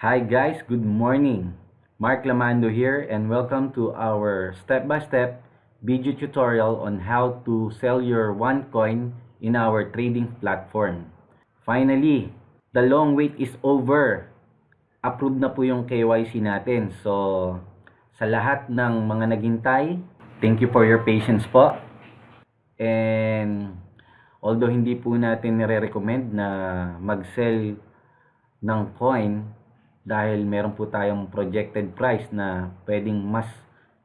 Hi guys, good morning. Mark Lamando here and welcome to our step-by-step video tutorial on how to sell your OneCoin in our trading platform. Finally, the long wait is over. Approved na po yung KYC natin. So, sa lahat ng mga naghintay, thank you for your patience po. And although hindi po natin nire-recommend na mag-sell ng coin dahil meron po tayong projected price na pwedeng mas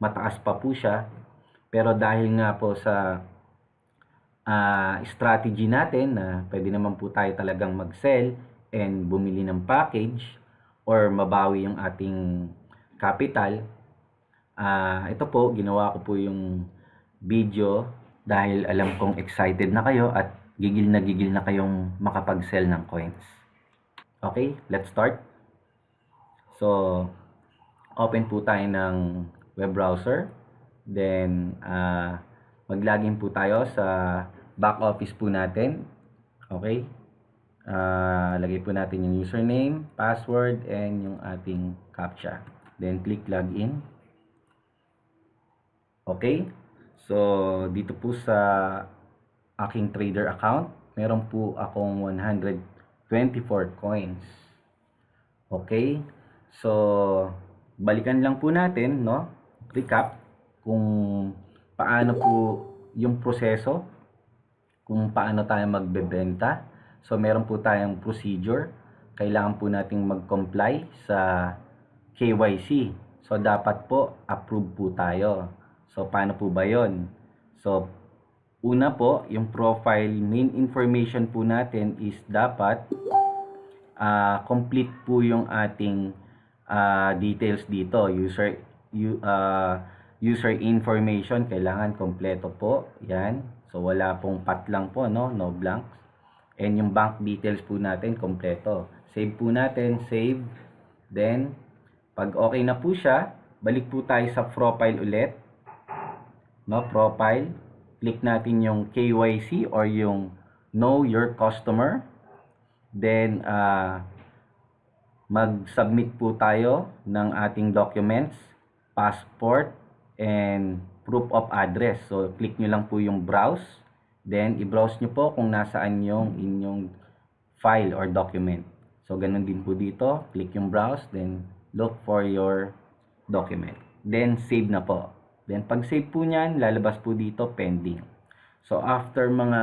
mataas pa po siya, pero dahil nga po sa strategy natin na pwede naman po tayo talagang mag-sell and bumili ng package or mabawi yung ating capital, ito po, ginawa ko po yung video dahil alam kong excited na kayo at gigil na kayong makapag-sell ng coins. Okay, let's start. So, open po tayo ng web browser. Then, mag-login po tayo sa back office po natin. Okay? Lagay po natin yung username, password, and yung ating CAPTCHA. Then, click login. Okay? So, dito po sa aking trader account, meron po akong 124 coins. Okay? So, balikan lang po natin, no? Recap kung paano po yung proseso, kung paano tayo magbebenta. So, meron po tayong procedure. Kailangan po nating mag-comply sa KYC. So, dapat po approve po tayo. So, paano po ba yon? So, una po, yung profile main information po natin is dapat complete po yung ating details dito. User information, kailangan kompleto po. Yan. So, wala pong pat lang po, no? No blanks. And yung bank details po natin, kompleto. Save po natin. Save. Then, pag okay na po siya, balik po tayo sa profile ulit. No? Profile. Click natin yung KYC or yung Know Your Customer. Then, mag-submit po tayo ng ating documents, passport, and proof of address. So, click nyo lang po yung browse. Then, i-browse nyo po kung nasaan yung inyong file or document. So, ganun din po dito. Click yung browse, then look for your document. Then, save na po. Then, pag save po nyan, lalabas po dito pending. So, after mga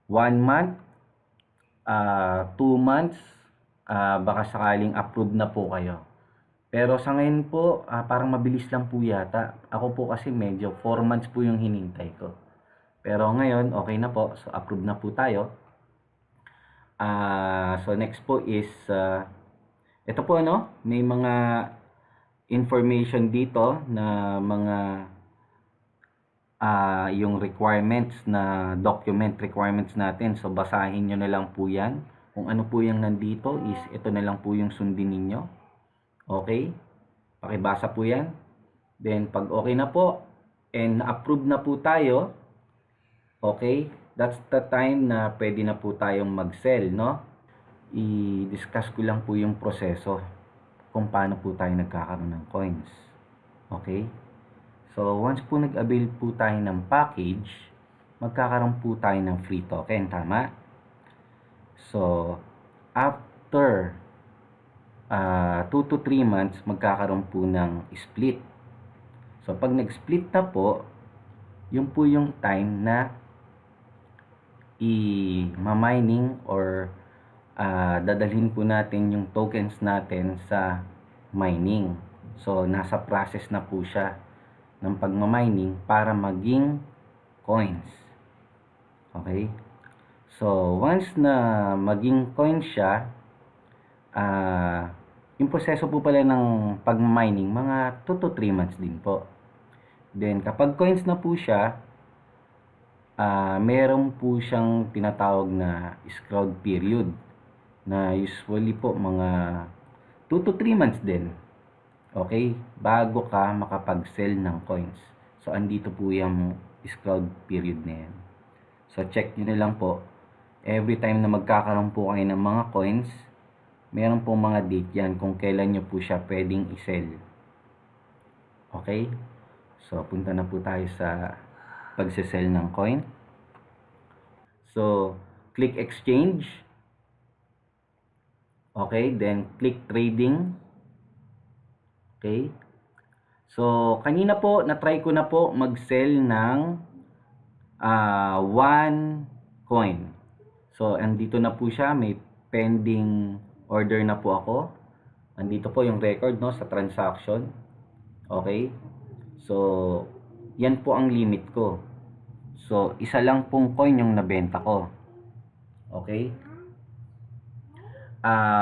1 month, 2 months, baka sakaling approve na po kayo. Pero sa ngayon po, parang mabilis lang po yata. Ako po kasi medyo 4 months po yung hinintay ko. Pero ngayon, okay na po. So, approve na po tayo. So, next po is, ito po, no? May mga information dito na mga yung requirements na document requirements natin. So, basahin nyo na lang po yan. Kung ano po yung nandito is ito na lang po yung sundin ninyo. Okay? Pakibasa po yan. Then, pag okay na po and approve na po tayo, okay, that's the time na pwede na po tayong mag-sell, no? I-discuss ko lang po yung proseso kung paano po tayo nagkakaroon ng coins. Okay? So, once po nag-avail po tayo ng package, magkakaroon po tayo ng free token, tama? So, after 2 to 3 months, magkakaroon po ng split. So, pag nag-split na po, yun po yung time na i-mining or dadalhin po natin yung tokens natin sa mining. So, nasa process na po siya ng pagmamining para maging coins. Okay? So, once na maging coin siya, yung proseso po pala ng pag-mining, mga 2 to 3 months din po. Then, kapag coins na po siya, meron po siyang tinatawag na escrow period na usually po mga 2 to 3 months din. Okay? Bago ka makapag-sell ng coins. So, andito po yung escrow period na yan. So, check nyo na lang po. Every time na magkakaroon po kayo ng mga coins, meron pong mga date yan kung kailan nyo po siya pwedeng i-sell. Okay? So, punta na po tayo sa pagse-sell ng coin. So, click exchange. Okay, then click trading. Okay. So, kanina po, na-try ko na po mag-sell ng 1 coin. So, andito na po siya. May pending order na po ako. Andito po yung record, no, sa transaction. Okay. So, yan po ang limit ko. So, isa lang pong coin yung nabenta ko. Okay.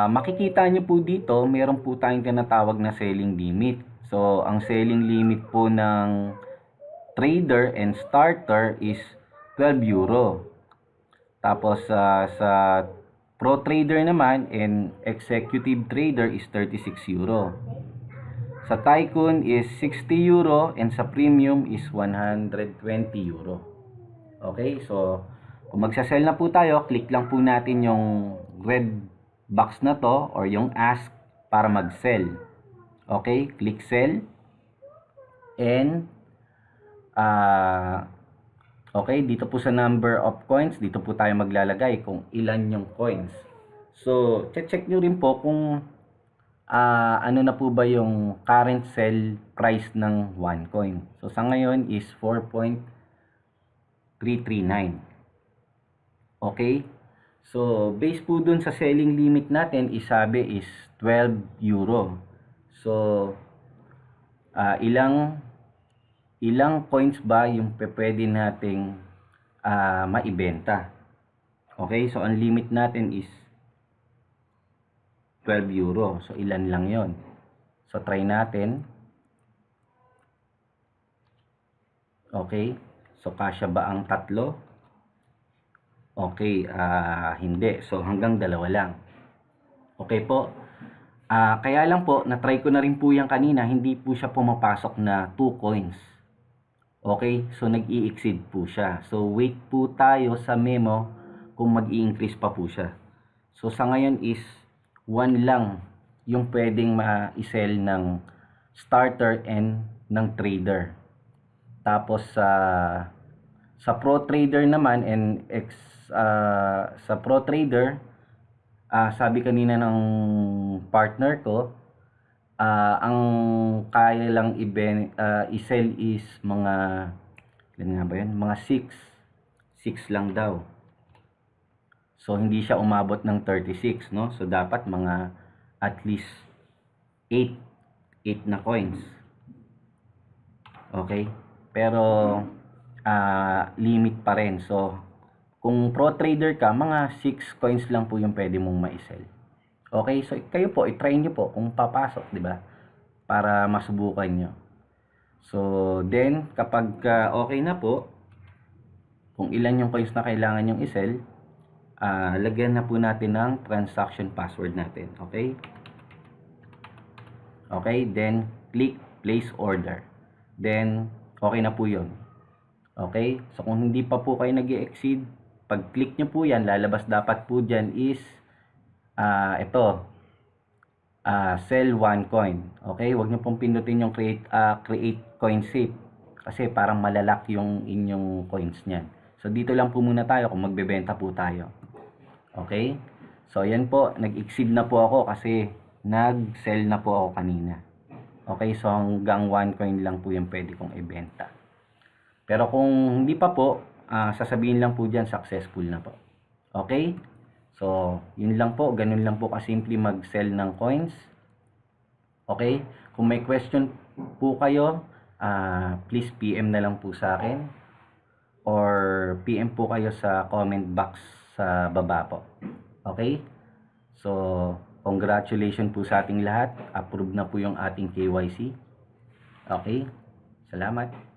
Makikita nyo po dito, meron po tayong tinatawag na selling limit. So, ang selling limit po ng trader and starter is 12 euro. Tapos, sa pro trader naman and executive trader is 36 euro. Sa tycoon is 60 euro and sa premium is 120 euro. Okay, so kung magsasell na po tayo, click lang po natin yung red box na to or yung ask para mag-sell. Okay, click sell. And okay, dito po sa number of coins, dito po tayo maglalagay kung ilan yung coins. So, check nyo rin po kung ano na po ba yung current sell price ng 1 coin. So, sa ngayon is 4.339. Okay? So, base po dun sa selling limit natin, isabi is 12 euro. So, ilang coins ba yung pwede nating maibenta? Okay? So, ang limit natin is 12 euro. So, ilan lang yon. So, try natin. Okay. So, kasya ba ang tatlo? Okay. Hindi. So, hanggang 2 lang. Okay po. Kaya lang po, na-try ko na rin po yan kanina. Hindi po siya pumapasok na 2 coins. Okay. So, nag-i-exceed po siya. So, wait po tayo sa memo kung mag-i-increase pa po siya. So, sa ngayon is 1 lang yung pwedeng ma-sell ng starter and ng trader. Tapos sa pro trader naman and sa pro trader, sabi kanina ng partner ko, ang kaya lang i-sell is mga ilan nga ba yun? Mga 6 lang daw. So, hindi siya umabot ng 36, no? So, dapat mga at least 8 na coins. Okay? Pero, limit pa rin. So, kung pro trader ka, mga 6 coins lang po yung pwede mong ma-sell. Okay? So, kayo po, i-try nyo po kung papasok, di ba? Para masubukan nyo. So, then, kapag okay na po, kung ilan yung coins na kailangan nyong i-sell, lagyan na po natin ng transaction password natin. Okay? Okay, then click place order. Then, okay na po yun. Okay? So, kung hindi pa po kayo nag-i-exceed, pag click nyo po yan, lalabas dapat po dyan is ito, sell 1 coin. Okay? Huwag nyo pong pindutin yung create coin save kasi parang malalak yung inyong coins nyan. So, dito lang po muna tayo kung magbebenta po tayo. Okay? So, yan po. Nag-exceed na po ako kasi nag-sell na po ako kanina. Okay? So, hanggang 1 coin lang po yung pwede kong ibenta. Pero kung hindi pa po, sasabihin lang po dyan, successful na po. Okay? So, yun lang po. Ganun lang po kasimple mag-sell ng coins. Okay? Kung may question po kayo, please PM na lang po sa akin. Or PM po kayo sa comment box sa baba po. Okay? So, congratulations po sa ating lahat. Approve na po yung ating KYC. Okay? Salamat.